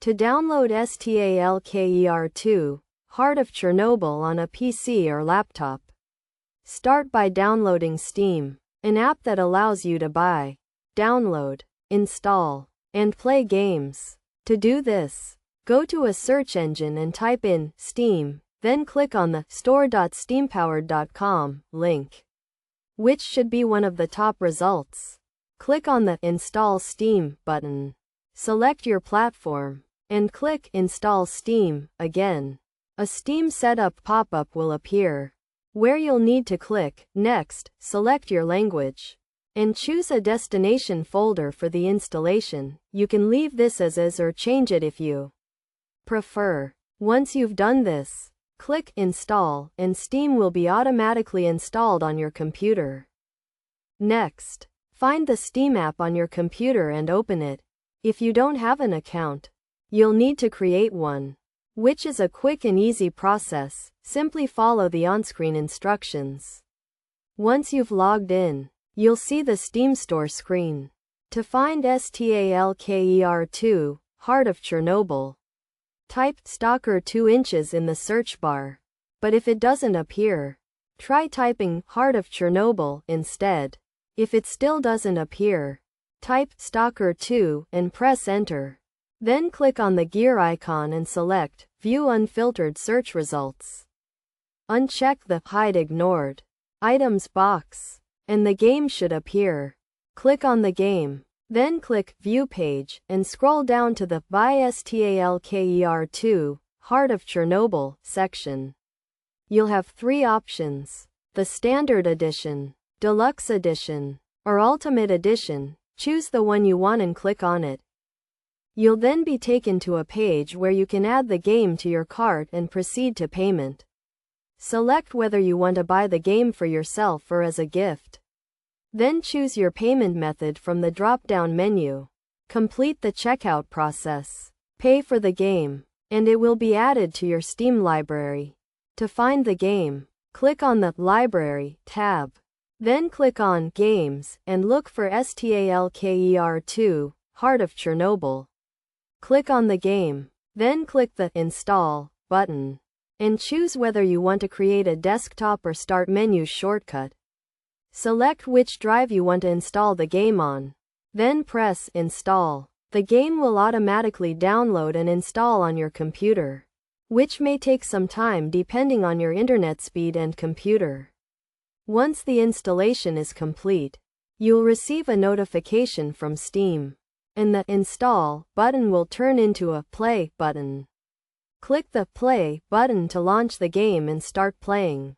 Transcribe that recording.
To download Stalker2, Heart of Chernobyl on a PC or laptop. Start by downloading Steam, an app that allows you to buy, download, install, and play games. To do this, go to a search engine and type in Steam, then click on the store.steampowered.com link, which should be one of the top results. Click on the Install Steam button. Select your platform, and click Install Steam again. A Steam setup pop-up will appear, where you'll need to click Next, select your language, and choose a destination folder for the installation. You can leave this as is or change it if you prefer. Once you've done this, click Install, and Steam will be automatically installed on your computer. Next, find the Steam app on your computer and open it. If you don't have an account, you'll need to create one, which is a quick and easy process. Simply follow the on-screen instructions. Once you've logged in, you'll see the Steam Store screen. To find Stalker2, Heart of Chernobyl, type Stalker 2 inches in the search bar. But if it doesn't appear, try typing Heart of Chernobyl instead. If it still doesn't appear, type Stalker 2 and press Enter. Then click on the gear icon and select View Unfiltered Search Results. Uncheck the Hide Ignored Items box, and the game should appear. Click on the game, then click View Page, and scroll down to the Buy Stalker2, Heart of Chernobyl section. You'll have three options: the Standard Edition, Deluxe Edition, or Ultimate Edition. Choose the one you want and click on it. You'll then be taken to a page where you can add the game to your cart and proceed to payment. Select whether you want to buy the game for yourself or as a gift. Then choose your payment method from the drop-down menu. Complete the checkout process. Pay for the game, and it will be added to your Steam library. To find the game, click on the Library tab. Then click on Games and look for Stalker2, Heart of Chernobyl. Click on the game, then click the Install button, and choose whether you want to create a desktop or start menu shortcut. Select which drive you want to install the game on. Then press Install. The game will automatically download and install on your computer, which may take some time depending on your internet speed and computer. Once the installation is complete, you'll receive a notification from Steam, and the Install button will turn into a Play button. Click the Play button to launch the game and start playing.